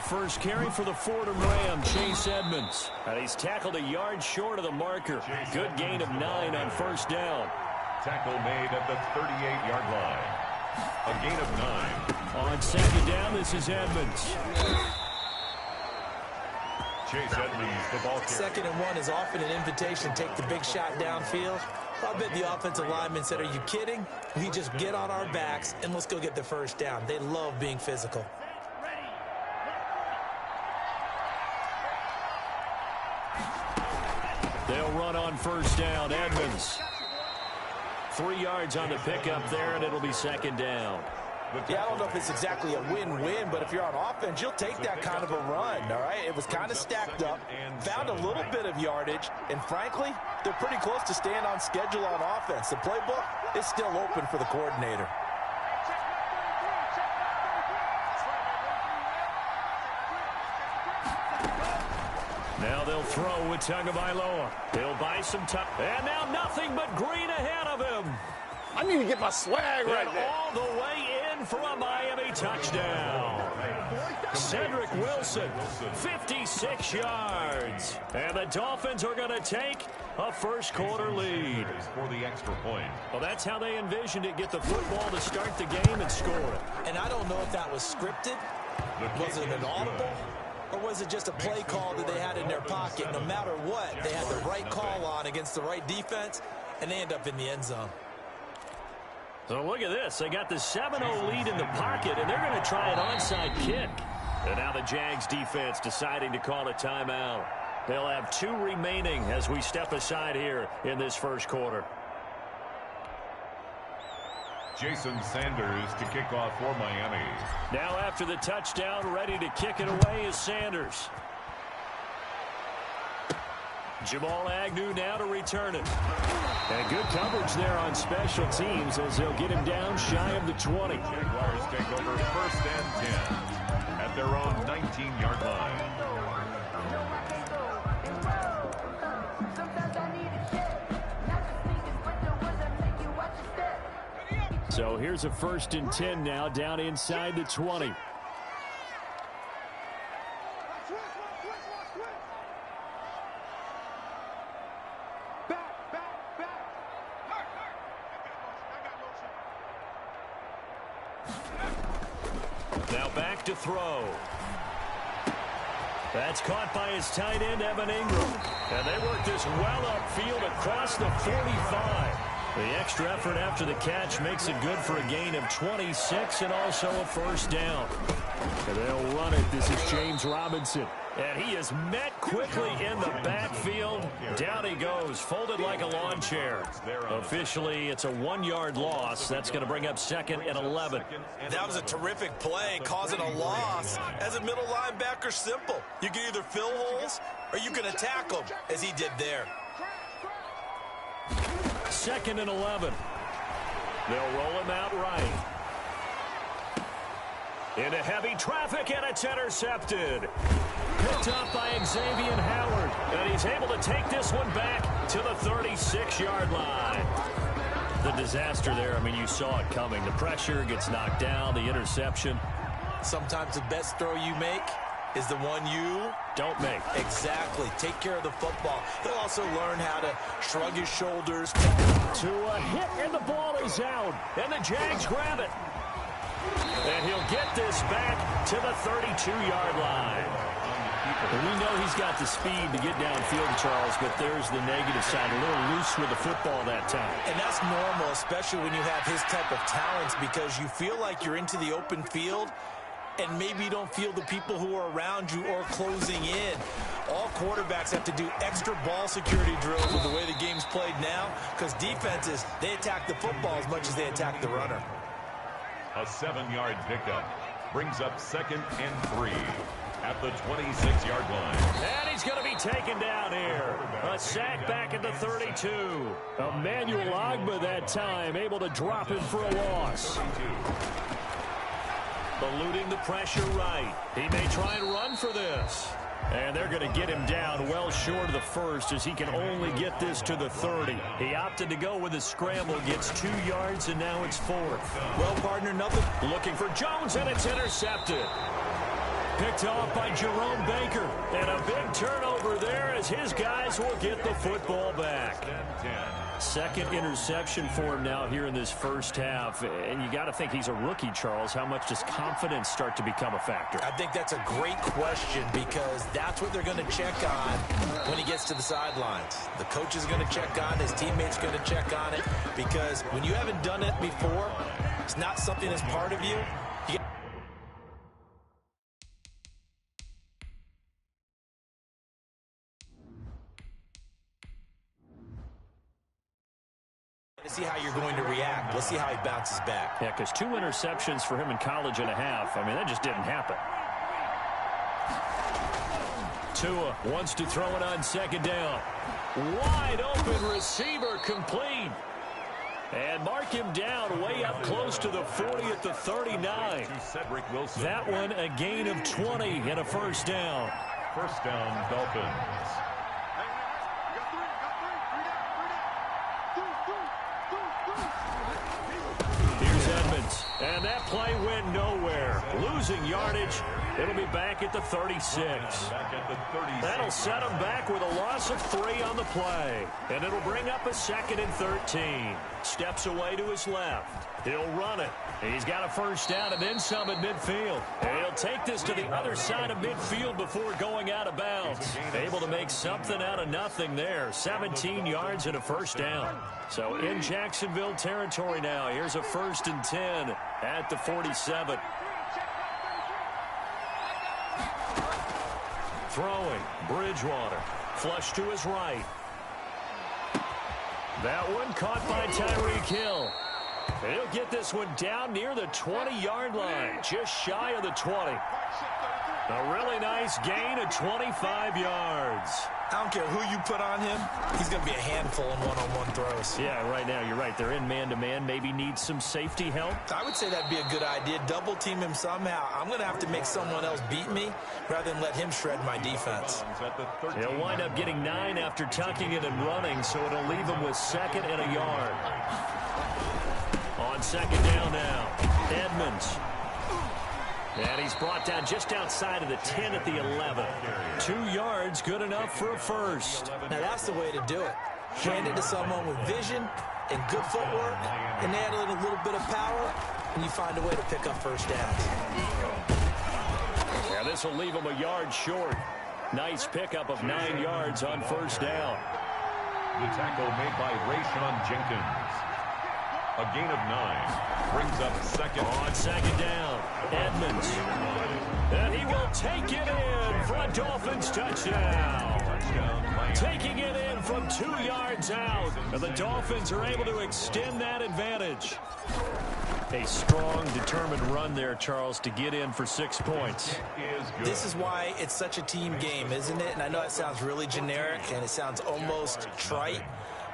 first carry for the Fordham Ram, Chase Edmonds. And he's tackled a yard short of the marker. Good gain of 9 on first down. Tackle made at the 38-yard line. A gain of 9. On second down, this is Edmonds. Chase Edmonds, the ball carrier. 2nd and 1 is often an invitation to take the big shot downfield. I bet the offensive lineman said, are you kidding? We just get on our backs and let's go get the first down. They love being physical. They'll run on first down. Edmonds. 3 yards on the pickup there, and it'll be second down. Yeah, I don't know if it's exactly a win-win, but if you're on offense, you'll take that kind of a run, all right? It was kind of stacked up, found a little bit of yardage, and frankly, they're pretty close to staying on schedule on offense. The playbook is still open for the coordinator. Now they'll throw with Tagovailoa. He'll buy some time. And now nothing but green ahead of him. I need to get my swag right and there. All the way in for a Miami touchdown. Cedric Wilson, 56 yards. And the Dolphins are going to take a first-quarter lead. For the extra point. Well, that's how they envisioned it. Get the football to start the game and score it. And I don't know if that was scripted. Was it an audible? Or was it just a play call that they had in their pocket? No matter what, they had the right call on against the right defense, and they end up in the end zone. So look at this. They got the 7-0 lead in the pocket, and they're going to try an onside kick. And now the Jags defense deciding to call a timeout. They'll have 2 remaining as we step aside here in this first quarter. Jason Sanders to kick off for Miami. Now after the touchdown, ready to kick it away is Sanders. Jamal Agnew now to return it. And good coverage there on special teams as they'll get him down shy of the 20. Jaguars take over 1st and 10 at their own 19-yard line. So here's a 1st and 10 now down inside the 20. Now back to throw. That's caught by his tight end, Evan Ingram. And they work this well upfield across the 45. The extra effort after the catch makes it good for a gain of 26 and also a first down. And they'll run it. This is James Robinson. And he is met quickly in the backfield. Down he goes, folded like a lawn chair. Officially, it's a 1-yard loss. That's going to bring up 2nd and 11. That was a terrific play, causing a loss. As a middle linebacker, simple. You can either fill holes or you can attack them, as he did there. 2nd and 11. They'll roll him out right. Into heavy traffic, and it's intercepted. Picked up by Xavier Howard. And he's able to take this one back to the 36-yard line. The disaster there, I mean, you saw it coming. The pressure gets knocked down, the interception. Sometimes the best throw you make is the one you don't make. Exactly. Take care of the football. He'll also learn how to shrug his shoulders. To a hit, and the ball is out. And the Jags grab it. And he'll get this back to the 32-yard line. And we know he's got the speed to get downfield, Charles, but there's the negative side. A little loose with the football that time. And that's normal, especially when you have his type of talents, because you feel like you're into the open field, and maybe you don't feel the people who are around you or closing in. All quarterbacks have to do extra ball security drills with the way the game's played now, because defenses, they attack the football as much as they attack the runner. A 7-yard pickup brings up 2nd and 3 at the 26-yard line. And he's going to be taken down here. A sack back at the 32. Emmanuel Ogbah that time able to drop him for a loss. Eluding the pressure right. He may try and run for this. And they're going to get him down well short of the first, as he can only get this to the 30. He opted to go with a scramble, gets 2 yards, and now it's 4th. Well, partner, nothing. Looking for Jones, and it's intercepted. Picked off by Jerome Baker. And a big turnover there as his guys will get the football back. Second interception for him now here in this first half. And you got to think he's a rookie, Charles. How much does confidence start to become a factor? I think that's a great question because that's what they're going to check on when he gets to the sidelines. The coach is going to check on, his teammates going to check on it, because when you haven't done it before, it's not something that's part of you. Let's see how you're going to react. Let's see how he bounces back. Yeah, because 2 interceptions for him in college and a half. I mean, that just didn't happen. Tua wants to throw it on second down. Wide open receiver complete. And mark him down way up close to the 40 at the 39. That one a gain of 20 and a first down. First down, Dolphins. And that play went nowhere. Losing yardage. It'll be back at the 36. That'll set him back with a loss of 3 on the play. And it'll bring up a 2nd and 13. Steps away to his left. He'll run it. He's got a first down and then some at midfield. And he'll take this to the other side of midfield before going out of bounds. Able to make something out of nothing there. 17 yards and a first down. So in Jacksonville territory now. Here's a 1st and 10 at the 47. Throwing. Bridgewater. Flush to his right. That one caught by Tyreek Hill. He'll get this one down near the 20-yard line, just shy of the 20. A really nice gain of 25 yards. I don't care who you put on him. He's going to be a handful in one-on-one throws. Yeah, right now, you're right. They're in man-to-man. Maybe need some safety help. I would say that'd be a good idea. Double team him somehow. I'm going to have to make someone else beat me rather than let him shred my defense. He'll wind up getting 9 after tucking it and running, so it'll leave him with 2nd and a yard. On 2nd down now, Edmonds. And he's brought down just outside of the 10 at the 11. 2 yards, good enough for a first. Now that's the way to do it. Hand it to someone with vision and good footwork, and add a little bit of power, and you find a way to pick up first downs. Yeah, this will leave him a yard short. Nice pickup of 9 yards on first down. The tackle made by Rayshon Jenkins. A gain of 9 brings up 2nd. On 2nd down, Edmonds. And he will take it in for a Dolphins touchdown. Taking it in from 2 yards out. And the Dolphins are able to extend that advantage. A strong, determined run there, Charles, to get in for 6 points. This is why it's such a team game, isn't it? And I know it sounds really generic and it sounds almost trite.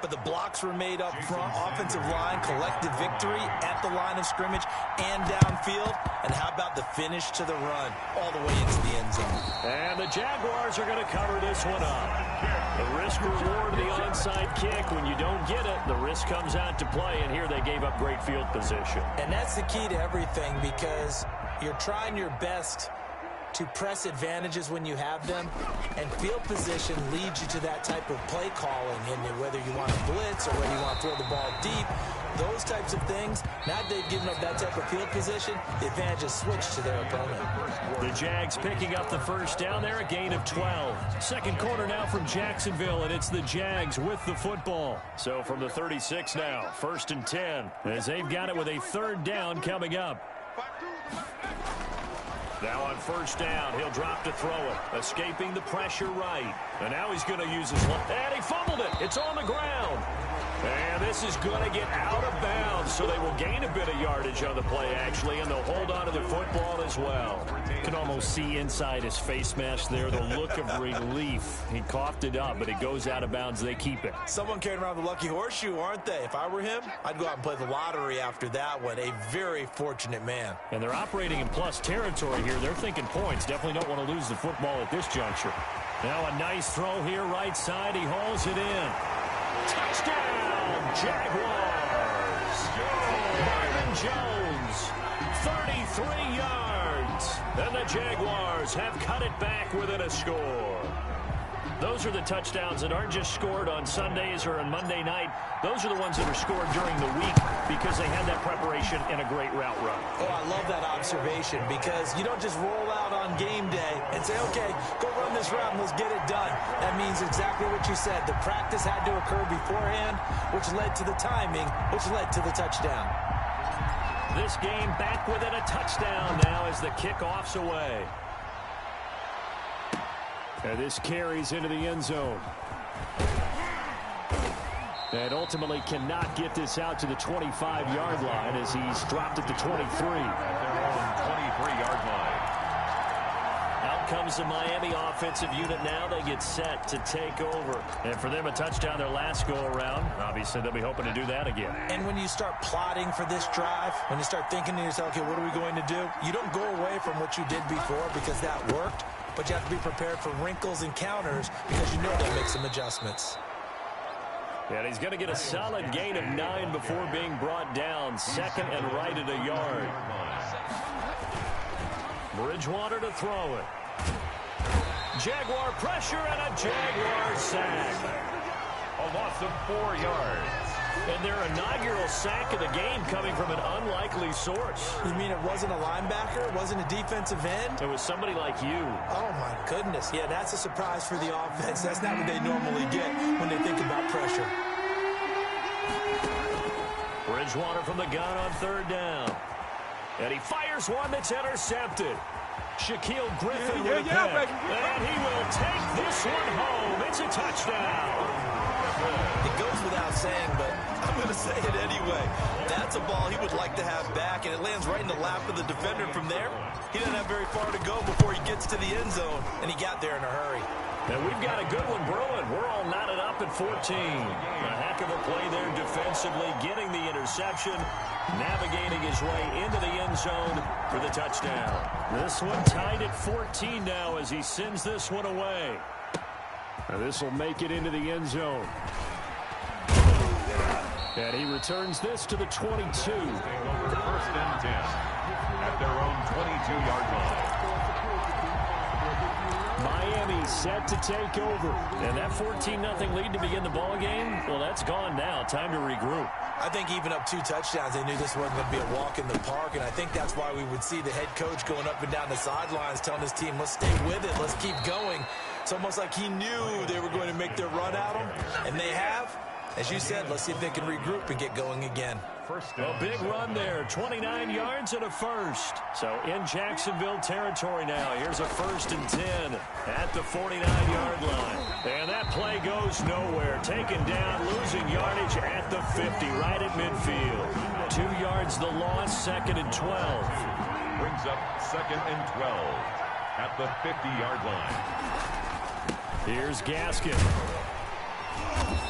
But the blocks were made up front, offensive line, collective victory at the line of scrimmage and downfield. And how about the finish to the run all the way into the end zone? And the Jaguars are going to cover this one up. The risk reward of the onside kick. When you don't get it, the risk comes out to play. And here they gave up great field position. And that's the key to everything because you're trying your best to press advantages when you have them, and field position leads you to that type of play calling, and whether you want to blitz or whether you want to throw the ball deep, those types of things. Now that they've given up that type of field position, the advantage is switched to their opponent. The Jags picking up the first down there, a gain of 12. Second quarter now from Jacksonville, and it's the Jags with the football. So from the 36 now, 1st and 10, as they've got it with a 3rd down coming up. Now on first down, he'll drop to throw it. Escaping the pressure right. And now he's going to use his left. And he fumbled it. It's on the ground. And this is going to get out of bounds, so they will gain a bit of yardage on the play, actually, and they'll hold on to the football as well. You can almost see inside his face mask there the look of relief. He coughed it up, but it goes out of bounds. They keep it. Someone carrying around the lucky horseshoe, aren't they? If I were him, I'd go out and play the lottery after that one. A very fortunate man. And they're operating in plus territory here. They're thinking points. Definitely don't want to lose the football at this juncture. Now a nice throw here, right side. He hauls it in. Touchdown, Jaguars. Marvin Jones, 33 yards. And the Jaguars have cut it back within a score. Those are the touchdowns that aren't just scored on Sundays or on Monday night. Those are the ones that are scored during the week because they had that preparation and a great route run. Oh, I love that observation because you don't just roll out on game day and say, okay, go run this route and let's get it done. That means exactly what you said. The practice had to occur beforehand, which led to the timing, which led to the touchdown. This game back within a touchdown now as the kickoff's away. And this carries into the end zone. And ultimately cannot get this out to the 25-yard line as he's dropped at the 23. At their own 23-yard line. Out comes the Miami offensive unit now. They get set to take over. And for them, a touchdown their last go-around. Obviously, they'll be hoping to do that again. And when you start plotting for this drive, when you start thinking to yourself, okay, what are we going to do? You don't go away from what you did before because that worked. But you have to be prepared for wrinkles and counters because you know they'll make some adjustments. And he's going to get a solid gain of 9 before being brought down. Second and right at a yard. Bridgewater to throw it. Jaguar pressure and a Jaguar sack. A loss of 4 yards. And their inaugural sack of the game coming from an unlikely source. You mean it wasn't a linebacker? It wasn't a defensive end? It was somebody like you. Oh, my goodness. Yeah, that's a surprise for the offense. That's not what they normally get when they think about pressure. Bridgewater from the gun on third down. And he fires one that's intercepted. Shaquille Griffin with a pick. And he will take this one home. It's a touchdown. It goes without saying, but I'm going to say it anyway. That's a ball he would like to have back, and it lands right in the lap of the defender from there. He doesn't have very far to go before he gets to the end zone, and he got there in a hurry. And we've got a good one brewing. We're all knotted up at 14. A heck of a play there defensively, getting the interception, navigating his way into the end zone for the touchdown. This one tied at 14 now as he sends this one away. And this will make it into the end zone. And he returns this to the 22. First and 10 at their own 22-yard line. Miami set to take over. And that 14-0 lead to begin the ball game, well, that's gone now. Time to regroup. I think even up 2 touchdowns, they knew this wasn't going to be a walk in the park, and I think that's why we would see the head coach going up and down the sidelines telling his team, let's stay with it, let's keep going. It's almost like he knew they were going to make their run at him, and they have. As you said, let's see if they can regroup and get going again. A big run there, 29 yards and a first. So in Jacksonville territory now. Here's a 1st and 10 at the 49-yard line. And that play goes nowhere. Taken down, losing yardage at the 50, right at midfield. 2 yards the loss, 2nd and 12. Brings up 2nd and 12 at the 50-yard line. Here's Gaskin.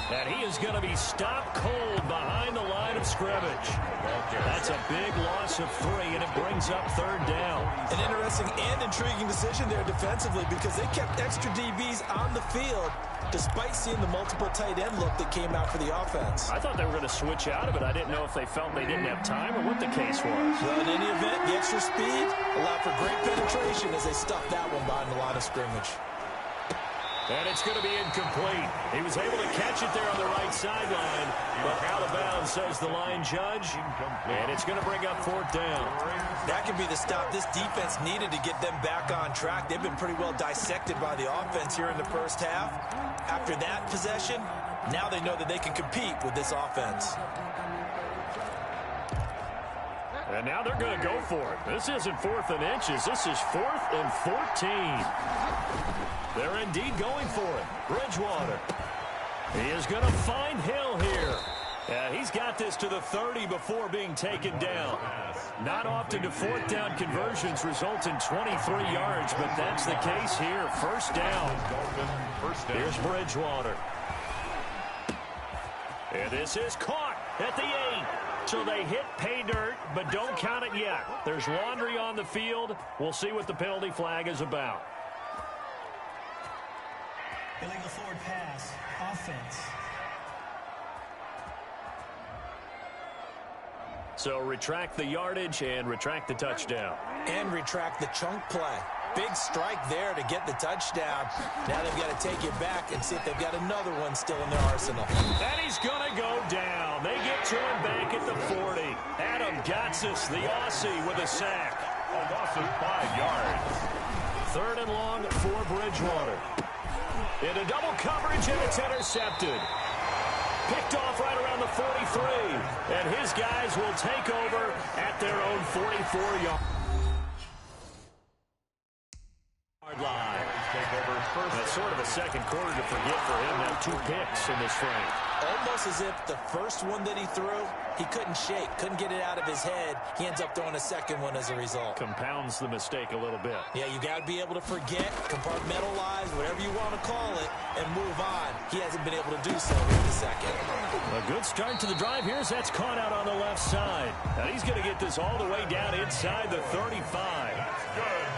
And he is going to be stopped cold behind the line of scrimmage. That's a big loss of 3, and it brings up 3rd down. An interesting and intriguing decision there defensively because they kept extra DBs on the field despite seeing the multiple tight end look that came out for the offense. I thought they were going to switch out of it. I didn't know if they felt they didn't have time or what the case was. Well, in any event, the extra speed allowed for great penetration as they stuffed that one behind the line of scrimmage. And it's going to be incomplete. He was able to catch it there on the right sideline, but out of bounds, says the line judge. And it's going to bring up 4th down. That could be the stop this defense needed to get them back on track. They've been pretty well dissected by the offense here in the first half. After that possession, now they know that they can compete with this offense. And now they're going to go for it. This isn't 4th and inches. This is 4th and 14. They're indeed going for it. Bridgewater. He is going to find Hill here. Yeah, he's got this to the 30 before being taken down. Not often do 4th down conversions result in 23 yards, but that's the case here. 1st down. Here's Bridgewater. And this is caught at the 8. So they hit pay dirt, but don't count it yet. There's laundry on the field. We'll see what the penalty flag is about. Illegal forward pass, offense. So retract the yardage and retract the touchdown. And retract the chunk play. Big strike there to get the touchdown. Now they've got to take it back and see if they've got another one still in their arsenal. And he's going to go down. They get to him back at the 40. Adam Gotsis, the Aussie, with a sack. A loss of 5 yards. 3rd and long for Bridgewater. Into double coverage, and it's intercepted. Picked off right around the 43. And his guys will take over at their own 44-yard line. That's sort of a second quarter to forget for him. Now 2 picks in this frame. Almost as if the first one that he threw, he couldn't shake, couldn't get it out of his head. He ends up throwing a second one as a result. Compounds the mistake a little bit. Yeah, you got to be able to forget, compartmentalize, whatever you want to call it, and move on. He hasn't been able to do so in the second. A good start to the drive here as that's caught out on the left side. Now he's going to get this all the way down inside the 35.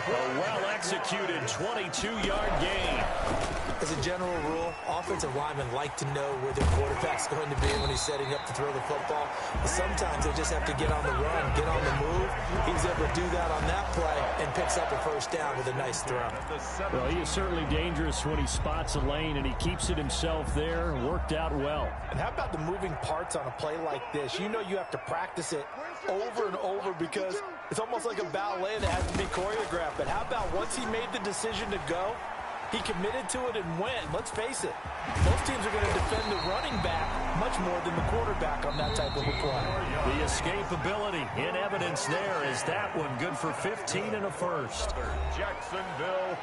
A well-executed 22-yard gain. As a general rule, offensive linemen like to know where their quarterback's going to be when he's setting up to throw the football. But sometimes they just have to get on the run, get on the move. He was able to do that on that play and picks up a first down with a nice throw. Well, he is certainly dangerous when he spots a lane, and he keeps it himself there. Worked out well. And how about the moving parts on a play like this? You know you have to practice it over and over because it's almost like a ballet that has to be choreographed. But how about once he made the decision to go, he committed to it and went. Let's face it, most teams are going to defend the running back much more than the quarterback on that type of a play. The escapability in evidence there is that one good for 15 and a first. Jacksonville,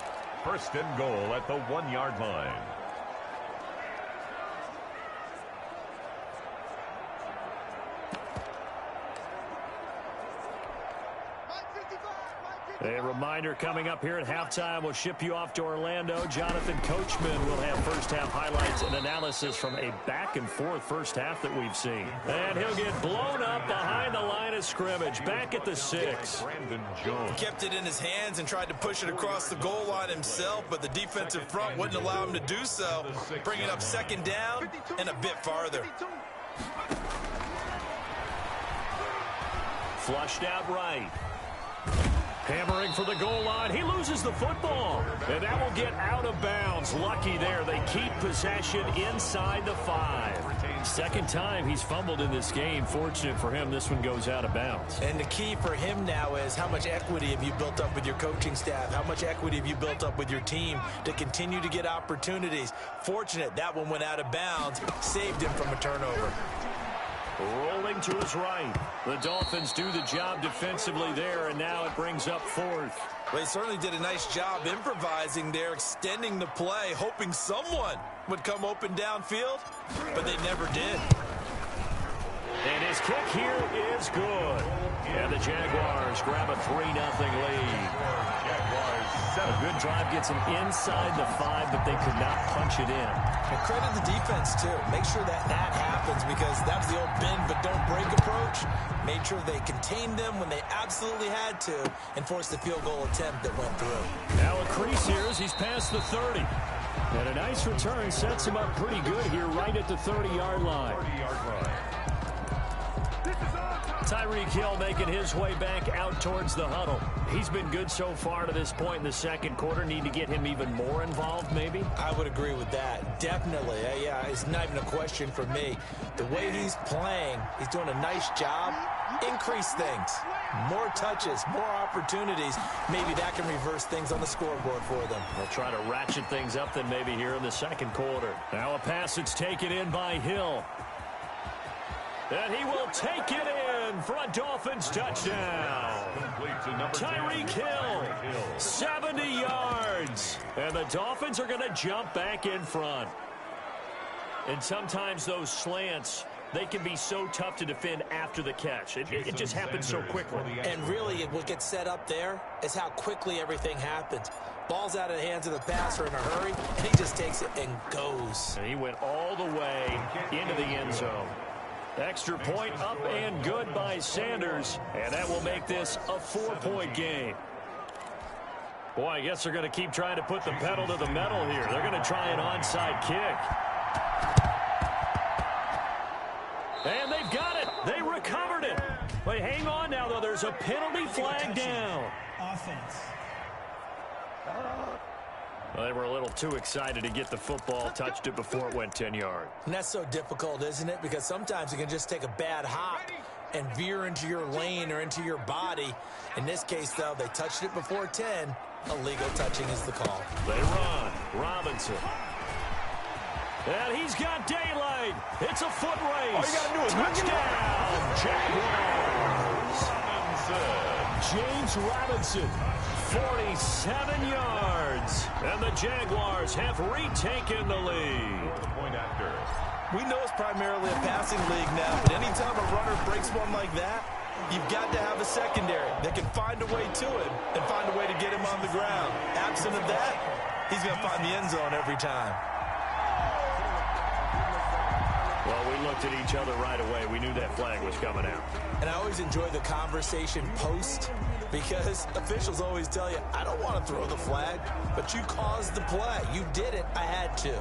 1st and goal at the 1-yard line. A reminder coming up here at halftime. We'll ship you off to Orlando. Jonathan Coachman will have first-half highlights and analysis from a back-and-forth first half that we've seen. And he'll get blown up behind the line of scrimmage, back at the 6. Brandon Jones Kept it in his hands and tried to push it across the goal line himself, but the defensive front wouldn't allow him to do so. Bring it up 2nd down and a bit farther. Flushed out right. Hammering for the goal line. He loses the football. And that will get out of bounds. Lucky there. They keep possession inside the 5. 2nd time he's fumbled in this game. Fortunate for him, this one goes out of bounds. And the key for him now is how much equity have you built up with your coaching staff? How much equity have you built up with your team to continue to get opportunities? Fortunate that one went out of bounds. Saved him from a turnover. Rolling to his right. The Dolphins do the job defensively there, and now it brings up 4th. Well, they certainly did a nice job improvising there, extending the play, hoping someone would come open downfield, but they never did. And his kick here is good. And the Jaguars grab a 3-0 lead. A good drive gets him inside the 5, but they could not punch it in. And credit the defense, too. Make sure that happens because that was the old bend but don't break approach. Made sure they contained them when they absolutely had to and forced the field goal attempt that went through. Now a crease here as he's past the 30. And a nice return sets him up pretty good here right at the 30-yard line. Tyreek Hill making his way back out towards the huddle. He's been good so far to this point in the second quarter. Need to get him even more involved, maybe? I would agree with that. Definitely. Yeah, it's not even a question for me. The way he's playing, he's doing a nice job. Increase things. More touches, more opportunities. Maybe that can reverse things on the scoreboard for them. They'll try to ratchet things up then maybe here in the second quarter. Now a pass that's taken in by Hill. And he will take it in for a Dolphins touchdown. Tyreek Hill, 70 yards. And the Dolphins are going to jump back in front. And sometimes those slants, they can be so tough to defend after the catch. It just happens so quickly. And really, what gets set up there is how quickly everything happens. Ball's out of the hands of the passer in a hurry, and he just takes it and goes. And he went all the way into the end zone. Extra point up and good by Sanders, and that will make this a 4-point game. Boy, I guess they're going to keep trying to put the pedal to the metal here. They're going to try an onside kick. And they've got it. They recovered it. Well, they hang on now, though. There's a penalty flag down. Offense. Well, they were a little too excited to get the football, touched it before it went 10 yards. And that's so difficult, isn't it? Because sometimes you can just take a bad hop and veer into your lane or into your body. In this case, though, they touched it before 10. Illegal touching is the call. They run. Robinson. And he's got daylight. It's a foot race. All you got to do is touchdown, Jaguars. James Robinson, 47 yards. And the Jaguars have retaken the lead. Point after. We know it's primarily a passing league now, but anytime a runner breaks one like that, you've got to have a secondary that can find a way to him and find a way to get him on the ground. Absent of that, he's going to find the end zone every time. Well, we looked at each other right away. We knew that flag was coming out. And I always enjoy the conversation post because officials always tell you, I don't want to throw the flag, but you caused the play. You did it. I had to.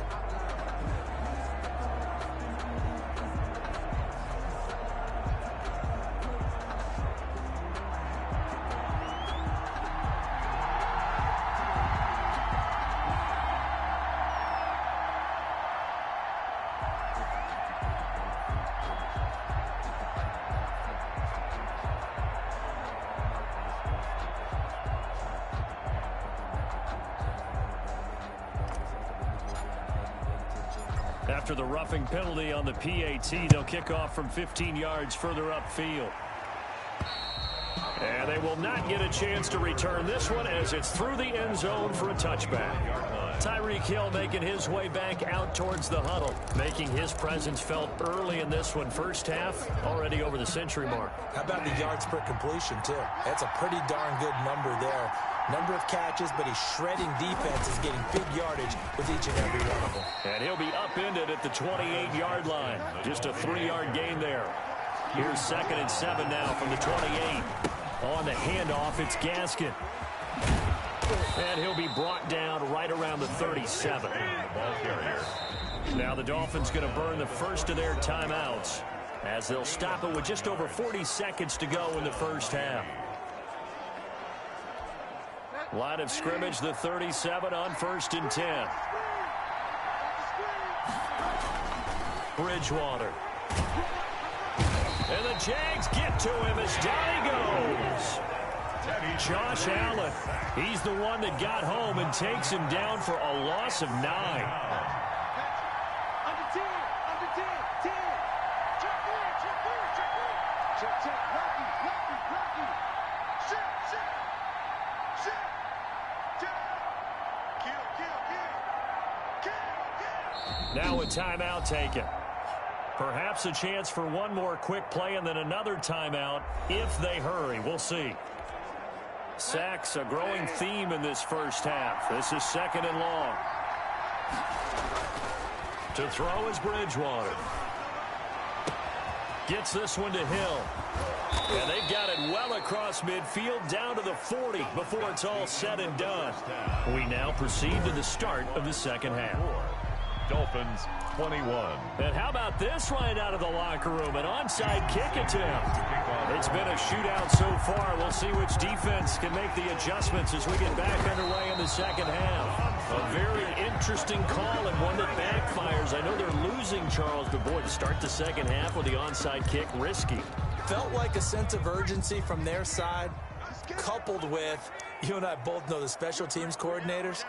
After the roughing penalty on the PAT, they'll kick off from 15 yards further upfield. And they will not get a chance to return this one as it's through the end zone for a touchback. Tyreek Hill making his way back out towards the huddle, making his presence felt early in this one. First half, already over the century mark. How about the yards per completion, too? That's a pretty darn good number there. Number of catches, but he's shredding defenses, getting big yardage with each and every one of them. And he'll be upended at the 28-yard line. Just a 3-yard gain there. Here's 2nd and 7 now from the 28. On the handoff, it's Gaskin. And he'll be brought down right around the 37. Ball carrier. Now the Dolphins going to burn the first of their timeouts as they'll stop it with just over 40 seconds to go in the first half. Line of scrimmage, the 37 on 1st and 10. Bridgewater. And the Jags get to him as down he goes. Josh Allen, he's the one that got home and takes him down for a loss of 9. Under 10, under 10, 10. Check in, check in, check in. Check, check, Rocky, Rocky, Rocky. Shit, shit, shit, shit. Kill, kill, kill. Kill, kill. Now a timeout taken. Perhaps a chance for one more quick play and then another timeout if they hurry. We'll see. Sacks, a growing theme in this first half. This is 2nd and long. To throw is Bridgewater. Gets this one to Hill. And they've got it well across midfield down to the 40 before it's all said and done. We now proceed to the start of the second half. Dolphins 21. And how about this right out of the locker room? An onside kick attempt. It's been a shootout so far. We'll see which defense can make the adjustments as we get back underway in the second half. A very interesting call and one that backfires. I know they're losing, Charles, but boy, to start the second half with the onside kick, risky. Felt like a sense of urgency from their side, coupled with, you and I both know the special teams coordinators.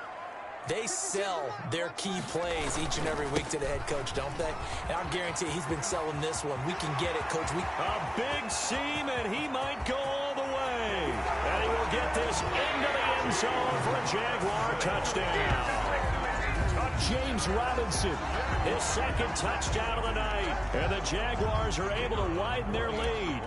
They sell their key plays each and every week to the head coach, don't they? And I guarantee he's been selling this one. We can get it, Coach. A big seam, and he might go all the way. And he will get this into the end zone for a Jaguar touchdown. James Robinson, his 2nd touchdown of the night. And the Jaguars are able to widen their lead.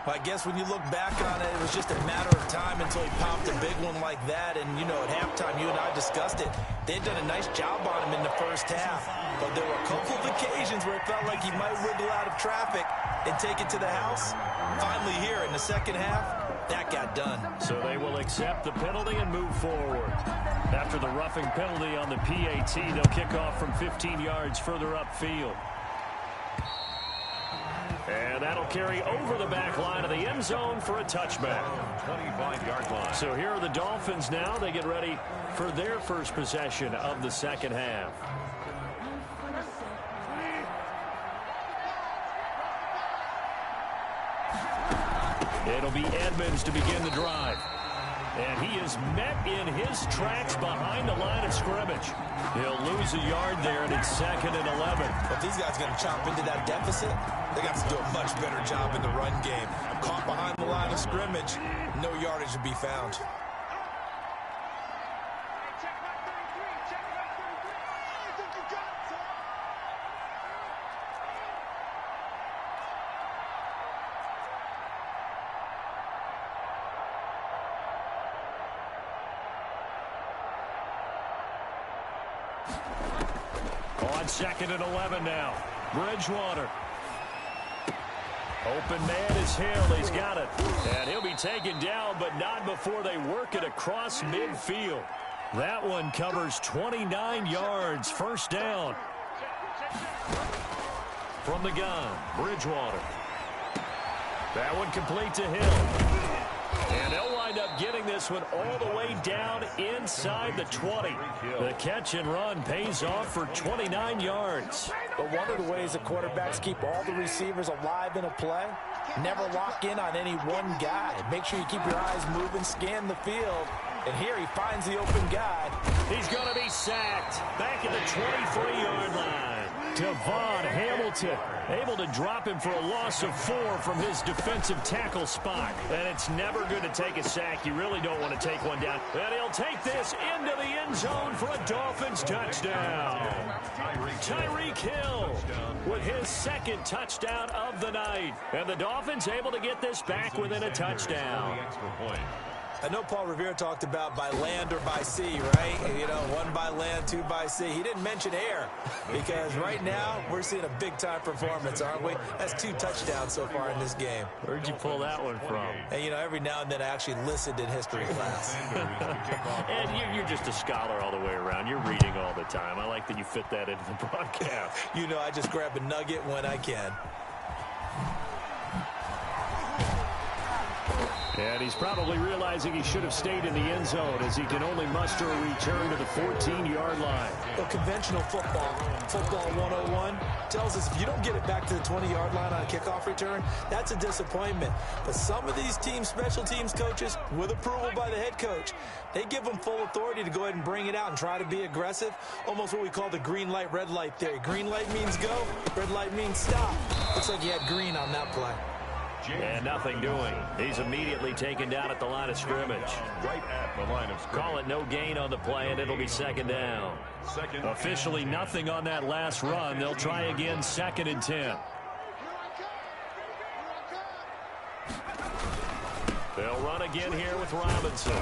Well, I guess when you look back on it, it was just a matter of time until he popped a big one like that. And, you know, at halftime, you and I discussed it. They'd done a nice job on him in the first half. But there were a couple of occasions where it felt like he might wiggle out of traffic and take it to the house. Finally here in the second half, that got done. So they will accept the penalty and move forward. After the roughing penalty on the PAT, they'll kick off from 15 yards further upfield. And that'll carry over the back line of the end zone for a touchback. 25-yard line. So here are the Dolphins now. They get ready for their first possession of the second half. It'll be Edmonds to begin the drive. And he is met in his tracks behind the line of scrimmage. He'll lose a yard there, and it's 2nd and 11. If these guys are going to chop into that deficit, they got to do a much better job in the run game. Caught behind the line of scrimmage, no yardage to be found. Check my 33. Check my 33. I think you got it, son. On 2nd and 11 now. Bridgewater. Open man is Hill. He's got it. And he'll be taken down, but not before they work it across midfield. That one covers 29 yards. First down. From the gun, Bridgewater. That one complete to Hill. And they'll wind up getting this one all the way down inside the 20. The catch and run pays off for 29 yards. But one of the ways the quarterbacks keep all the receivers alive in a play, never lock in on any one guy. Make sure you keep your eyes moving, scan the field. And here he finds the open guy. He's going to be sacked back at the 23-yard line. Devon Hamilton able to drop him for a loss of 4 from his defensive tackle spot. And it's never good to take a sack. You really don't want to take one down. And he'll take this into the end zone for a Dolphins touchdown. Tyreek Hill with his 2nd touchdown of the night. And the Dolphins able to get this back within a touchdown. I know Paul Revere talked about by land or by sea, right? You know, 1 by land, 2 by sea. He didn't mention air because right now we're seeing a big-time performance, aren't we? That's 2 touchdowns so far in this game. Where'd you pull that one from? And, you know, every now and then I actually listened in history class. And you're just a scholar all the way around. You're reading all the time. I like that you fit that into the broadcast. You know, I just grab a nugget when I can. And he's probably realizing he should have stayed in the end zone as he can only muster a return to the 14-yard line. Well, conventional football 101, tells us if you don't get it back to the 20-yard line on a kickoff return, that's a disappointment. But some of these team special teams coaches, with approval by the head coach, they give them full authority to go ahead and bring it out and try to be aggressive. Almost what we call the green light, red light theory. Green light means go, red light means stop. Looks like he had green on that play. And nothing doing. He's immediately taken down at the line of scrimmage. Right at the line of scrimmage. Call it no gain on the play, and it'll be 2nd down. Officially nothing on that last run. They'll try again, 2nd and 10. They'll run again here with Robinson.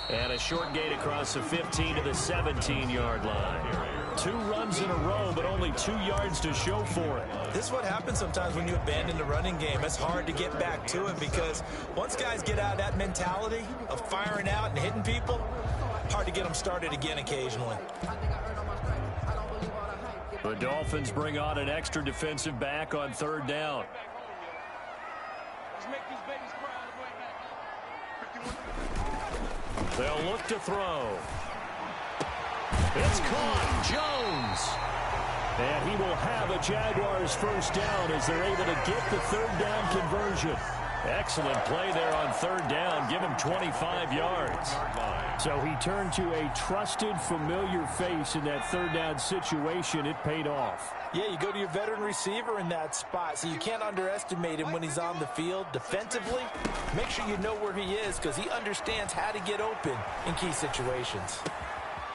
And a short gain across the 15 to the 17-yard line. 2 runs in a row, but only 2 yards to show for it. This is what happens sometimes when you abandon the running game. It's hard to get back to it because once guys get out of that mentality of firing out and hitting people, hard to get them started again occasionally. The Dolphins bring on an extra defensive back on 3rd down. Let's make these babies cry. They'll look to throw. It's caught. Jones. And he will have a Jaguars first down as they're able to get the 3rd down conversion. Excellent play there on 3rd down. Give him 25 yards. So he turned to a trusted, familiar face in that 3rd down situation. It paid off. Yeah, you go to your veteran receiver in that spot, so you can't underestimate him when he's on the field. Defensively, make sure you know where he is because he understands how to get open in key situations.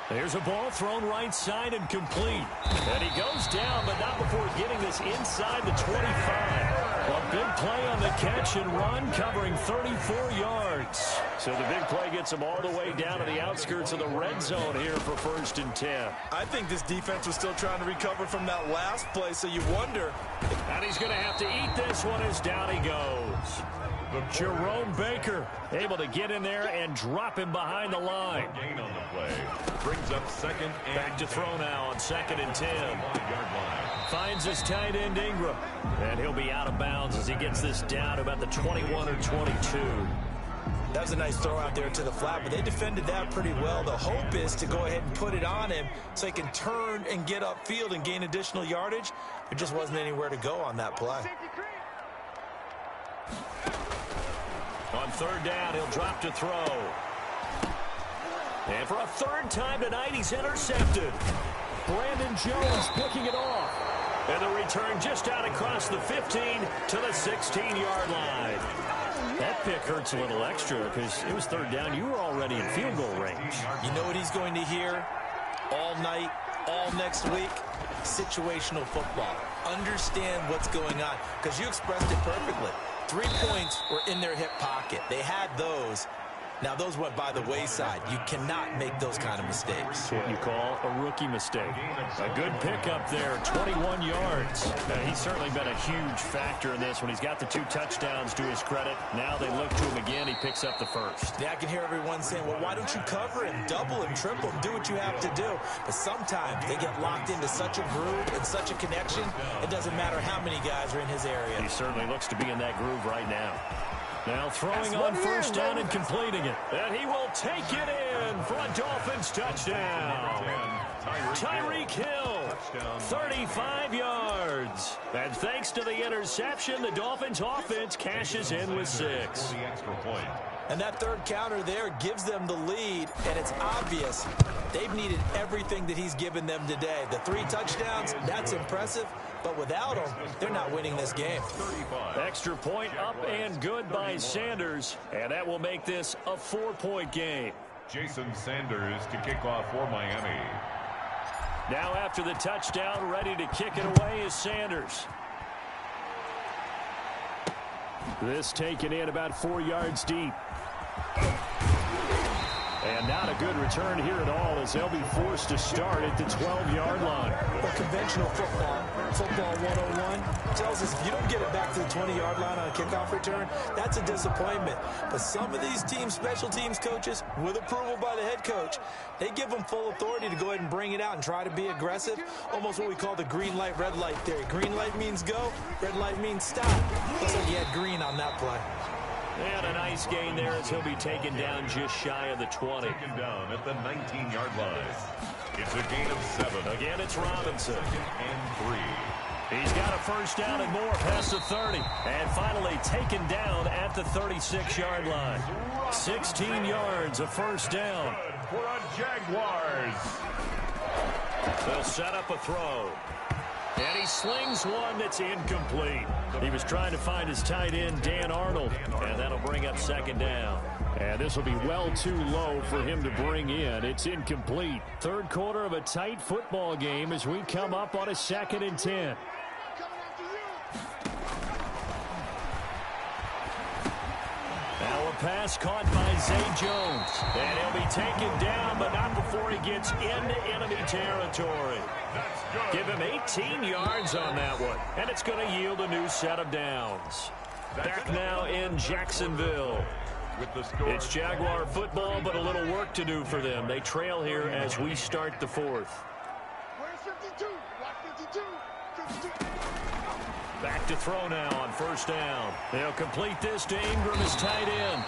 There's a ball thrown right side and complete. And he goes down, but not before getting this inside the 25. A big play on the catch and run, covering 34 yards. So the big play gets him all the way down to the outskirts of the red zone here for 1st and 10. I think this defense was still trying to recover from that last play, so you wonder. And he's going to have to eat this one as down he goes. Jerome Baker able to get in there and drop him behind the line. Gain on the play. Brings up 2nd and Back to throw now on 2nd and 10. 5-yard line. finds his tight end Ingram. And he'll be out of bounds as he gets this down about the 21 or 22. That was a nice throw out there to the flat, but they defended that pretty well. The hope is to go ahead and put it on him so he can turn and get upfield and gain additional yardage. There just wasn't anywhere to go on that play. On third down, he'll drop to throw. And for a third time tonight, he's intercepted. Brandon Jones picking it off. And the return just out across the 15 to the 16-yard line. That pick hurts a little extra because it was third down. You were already in field goal range. You know what he's going to hear all night, all next week? Situational football. Understand what's going on because you expressed it perfectly. 3 points were in their hip pocket. They had those. Now, those went by the wayside. You cannot make those kind of mistakes. What you call a rookie mistake. A good pickup there, 21 yards. He's certainly been a huge factor in this when he's got the 2 touchdowns to his credit. Now they look to him again. He picks up the first. Yeah, I can hear everyone saying, well, why don't you cover him, double him, triple him, do what you have to do. But sometimes they get locked into such a groove and such a connection, it doesn't matter how many guys are in his area. He certainly looks to be in that groove right now. Now throwing on first down and completing it. And he will take it in for a Dolphins touchdown. Tyreek Hill, 35 yards. And thanks to the interception, the Dolphins offense cashes in with 6. And that third counter there gives them the lead, and it's obvious they've needed everything that he's given them today. The 3 touchdowns, that's impressive, but without him, they're not winning this game. Extra point up and good by Sanders, and that will make this a 4-point game. Jason Sanders to kick off for Miami. Now after the touchdown, ready to kick it away is Sanders. This taken in about 4 yards deep. And not a good return here at all as they'll be forced to start at the 12-yard line. Well, conventional football 101, tells us if you don't get it back to the 20-yard line on a kickoff return, that's a disappointment. But some of these teams, special teams coaches, with approval by the head coach, they give them full authority to go ahead and bring it out and try to be aggressive, almost what we call the green light, red light theory. Green light means go, red light means stop. Looks like he had green on that play. And a nice gain there as he'll be taken down just shy of the 20. Taken down at the 19-yard line. It's a gain of 7. Again, it's Robinson. And 3. He's got a first down and more past the 30. And finally taken down at the 36-yard line. 16 yards, a first down. For a Jaguars. They'll set up a throw. And he slings one that's incomplete. He was trying to find his tight end, Dan Arnold, and that'll bring up second down. And this will be well too low for him to bring in. It's incomplete. Third quarter of a tight football game as we come up on a 2nd and 10. Now a pass caught by Zay Jones. And he'll be taken down, but not before he gets into enemy territory. Give him 18 yards on that one. And it's going to yield a new set of downs. Back now in Jacksonville. It's Jaguar football, but a little work to do for them. They trail here as we start the 4th. Back to throw now on first down. They'll complete this to Ingram as tight end.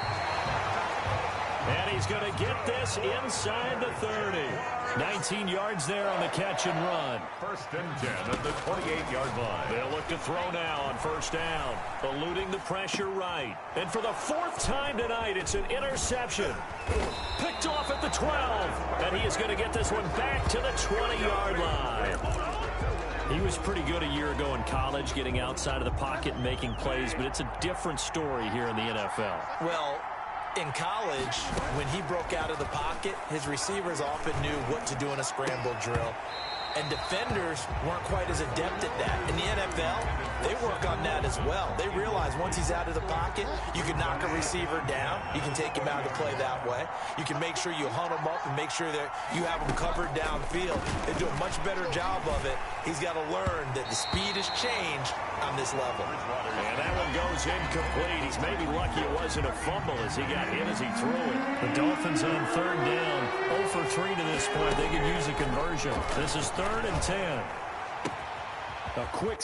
And he's going to get this inside the 30. 19 yards there on the catch and run. 1st and 10 at the 28-yard line. They'll look to throw now on first down. Eluding the pressure right. And for the 4th time tonight, it's an interception. Picked off at the 12. And he is going to get this one back to the 20-yard line. He was pretty good a year ago in college, getting outside of the pocket and making plays, but it's a different story here in the NFL. Well, in college, when he broke out of the pocket, his receivers often knew what to do in a scramble drill. And defenders weren't quite as adept at that. In the NFL, they work on that as well. They realize once he's out of the pocket, you can knock a receiver down. You can take him out of the play that way. You can make sure you hunt him up and make sure that you have him covered downfield. They do a much better job of it. He's got to learn that the speed has changed on this level. And that one goes incomplete. He's maybe lucky it wasn't a fumble as he got hit as he threw it. The Dolphins on third down, 0 for 3 to this point. They could use a conversion. This is 3rd and 10. A quick...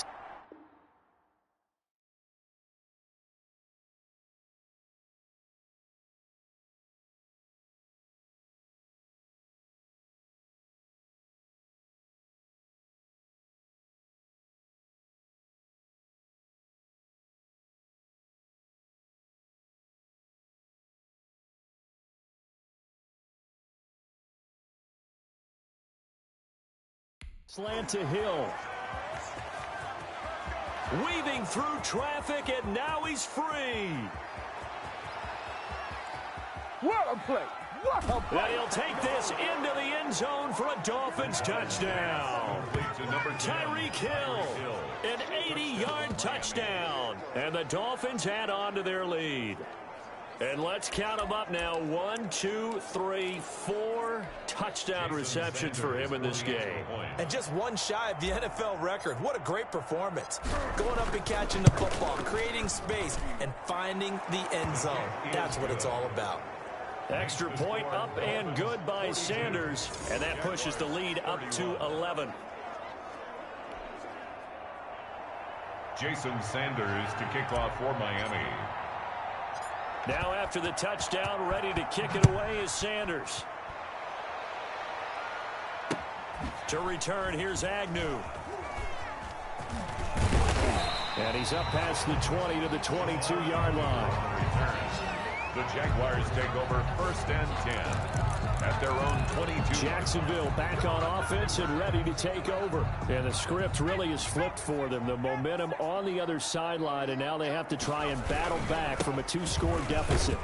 Slant to Hill. Weaving through traffic, and now he's free. What a play. What a play. And he'll take this into the end zone for a Dolphins touchdown. Tyreek Hill, an 80-yard touchdown. And the Dolphins add on to their lead. And let's count them up now. 1, 2, 3, 4 touchdown receptions for him in this game. And just one shy of the NFL record. What a great performance. Going up and catching the football, creating space, and finding the end zone. That's what it's all about. Extra point up and good by Sanders. And that pushes the lead up to 11. Jason Sanders to kick off for Miami. Now after the touchdown, ready to kick it away is Sanders. To return, here's Agnew. And he's up past the 20 to the 22-yard line. The Jaguars take over 1st and 10 at their own 22. Jacksonville back on offense and ready to take over. And the script really is flipped for them. The momentum on the other sideline, and now they have to try and battle back from a 2-score deficit.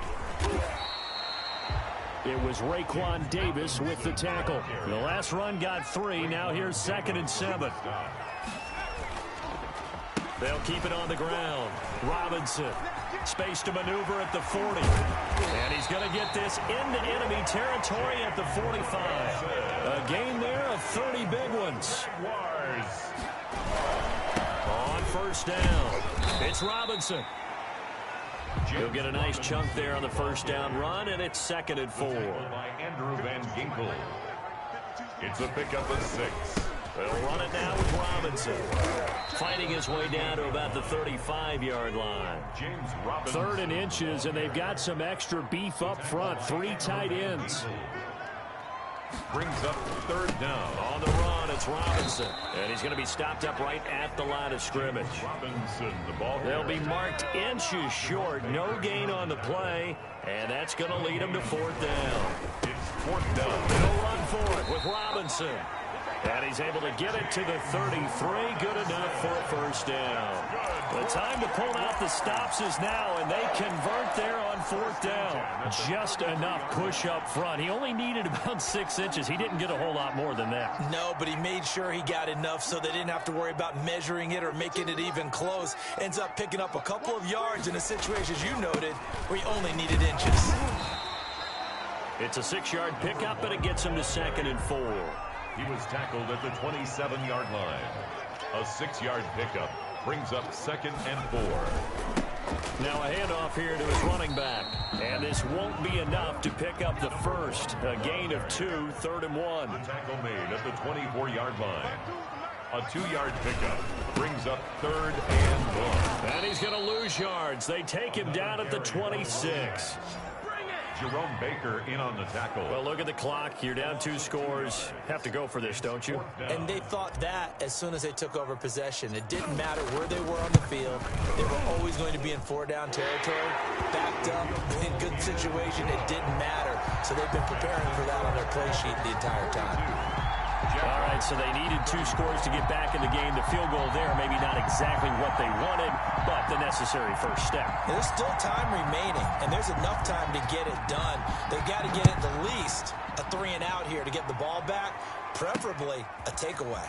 It was Raekwon Davis with the tackle. The last run got 3. Now here's 2nd and 7. They'll keep it on the ground. Robinson. Space to maneuver at the 40. And he's going to get this into enemy territory at the 45. A gain there of 30 big ones. On 1st down, it's Robinson. He'll get a nice chunk there on the 1st down run, and it's 2nd and 4. By Andrew Van Ginkel. It's a pickup of 6. They'll run it now with Robinson. Fighting his way down to about the 35-yard line. James Robinson. 3rd and inches, and they've got some extra beef up front. 3 tight ends. Brings up 3rd down. On the run, it's Robinson. And he's going to be stopped up right at the line of scrimmage. Robinson, the ball. They'll be marked inches short. No gain on the play. And that's going to lead them to 4th down. It's 4th down. They'll run for it with Robinson. And he's able to get it to the 33. Good enough for a 1st down. The time to pull out the stops is now, and they convert there on 4th down. Just enough push up front. He only needed about 6 inches. He didn't get a whole lot more than that. No, but he made sure he got enough so they didn't have to worry about measuring it or making it even close. Ends up picking up a couple of yards in a situation, as you noted, where he only needed inches. It's a 6-yard pickup, and it gets him to 2nd and 4. He was tackled at the 27-yard line. A 6-yard pickup brings up 2nd and 4. Now a handoff here to his running back. And this won't be enough to pick up the 1st. A gain of 2, 3rd and 1. The tackle made at the 24-yard line. A 2-yard pickup brings up 3rd and 1. And he's going to lose yards. They take him down at the 26. Jerome Baker in on the tackle. Well, look at the clock. You're down 2 scores. Have to go for this, don't you? And they thought that as soon as they took over possession. It didn't matter where they were on the field. They were always going to be in 4-down territory, backed up, in good situation. It didn't matter. So they've been preparing for that on their play sheet the entire time. All right, so they needed 2 scores to get back in the game. The field goal there, maybe not exactly what they wanted, but the necessary 1st step. There's still time remaining, and there's enough time to get it done. They've got to get at the least a 3-and-out here to get the ball back, preferably a takeaway.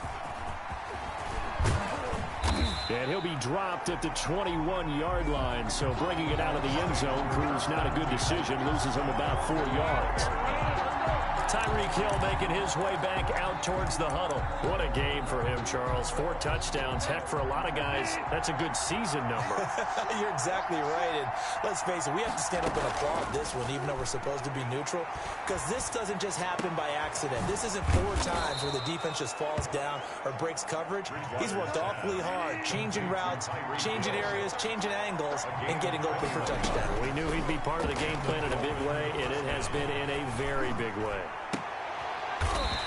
And he'll be dropped at the 21-yard line, so bringing it out of the end zone proves not a good decision. Loses him about 4 yards. Tyreek Hill making his way back out towards the huddle. What a game for him, Charles. 4 touchdowns. Heck, for a lot of guys, that's a good season number. You're exactly right. And let's face it, we have to stand up and applaud this one, even though we're supposed to be neutral, because this doesn't just happen by accident. This isn't 4 times where the defense just falls down or breaks coverage. He's worked awfully hard, changing routes, changing areas, changing angles, and getting open for touchdown. We knew he'd be part of the game plan in a big way, and it has been in a very big way.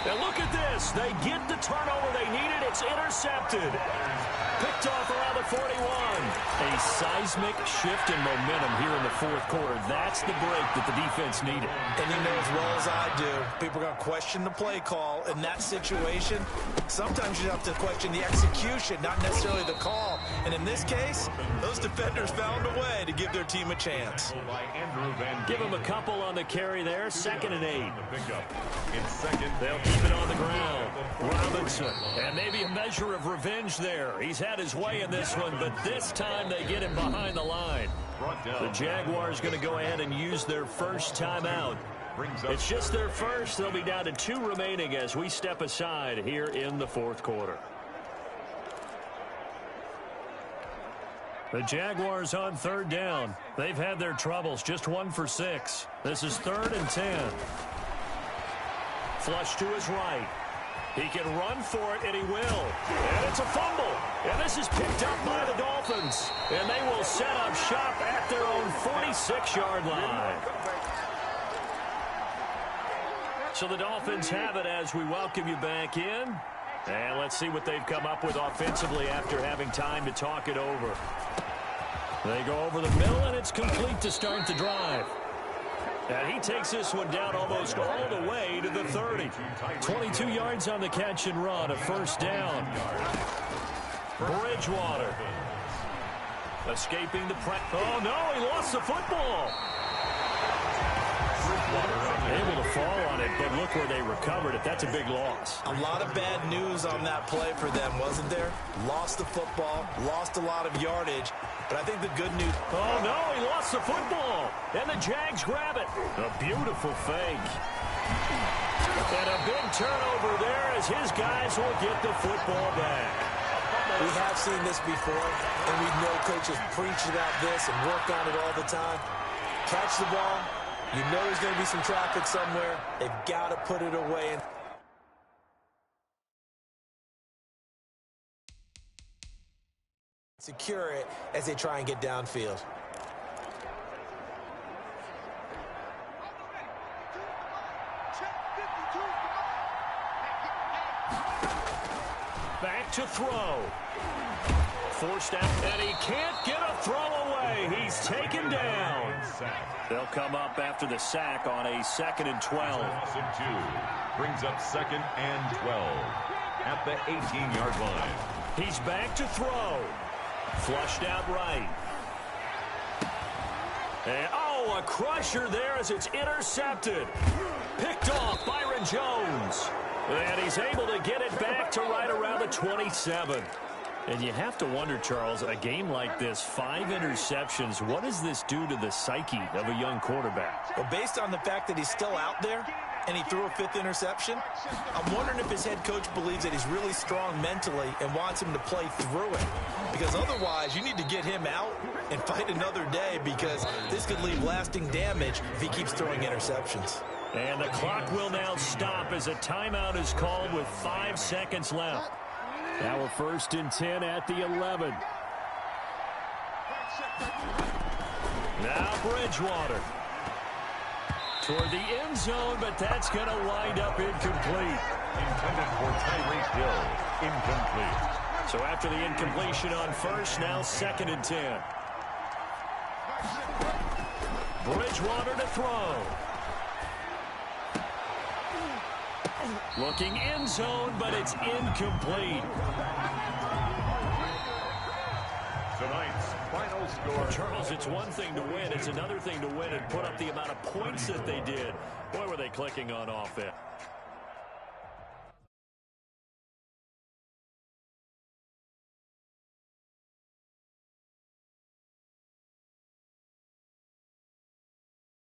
Now look at this. They get the turnover they needed. It's intercepted. Picked off around the 41. A seismic shift in momentum here in the fourth quarter. That's the break that the defense needed. And you know as well as I do, people are going to question the play call in that situation. Sometimes you have to question the execution, not necessarily the call. And in this case, those defenders found a way to give their team a chance. Give them a couple on the carry there. 2nd and 8. It's second. They'll keep it on the ground. Robinson. And maybe a measure of revenge there. He's had his way in this one, but this time they get him behind the line. The Jaguars going to go ahead and use their first timeout. It's just their first. They'll be down to 2 remaining as we step aside here in the fourth quarter. The Jaguars on 3rd down. They've had their troubles, just 1 for 6. This is 3rd and 10. Flush to his right. He can run for it, and he will. And it's a fumble. And this is picked up by the Dolphins. And they will set up shop at their own 46-yard line. So the Dolphins have it as we welcome you back in. And let's see what they've come up with offensively after having time to talk it over. They go over the middle, and it's complete to start the drive. And he takes this one down almost all the way to the 30. 22 yards on the catch and run, a first down. Bridgewater. Escaping the press. Oh, no, he lost the football. Able to fall on it, but look where they recovered it. That's a big loss. A lot of bad news on that play for them, wasn't there? Lost the football, lost a lot of yardage. But I think the good news... Oh, no, he lost the football. And the Jags grab it. A beautiful fake. And a big turnover there as his guys will get the football back. We have seen this before, and we know coaches preach about this and work on it all the time. Catch the ball. You know there's going to be some traffic somewhere. They've got to put it away. Secure it as they try and get downfield. Back to throw. Forced out, and he can't get a throw away. He's taken down. They'll come up after the sack on a 2nd and 12. Brings up 2nd and 12 at the 18-yard line. He's back to throw. Flushed out right. And, oh, a crusher there as it's intercepted. Picked off Byron Jones. And he's able to get it back to right around the 27. And you have to wonder, Charles, a game like this, 5 interceptions, what does this do to the psyche of a young quarterback? Well, based on the fact that he's still out there and he threw a 5th interception, I'm wondering if his head coach believes that he's really strong mentally and wants him to play through it. Because otherwise, you need to get him out and fight another day, because this could leave lasting damage if he keeps throwing interceptions. And the clock will now stop as a timeout is called with 5 seconds left. Now we're 1st and 10 at the 11. Now Bridgewater. Toward the end zone, but that's going to wind up incomplete. Intended for Tyreek Hill. Incomplete. So after the incompletion on 1st, now 2nd and 10. Bridgewater to throw. Looking end zone, but it's incomplete. Tonight's final score. Charles, it's one thing to win. It's another thing to win and put up the amount of points that they did. Boy, were they clicking on offense.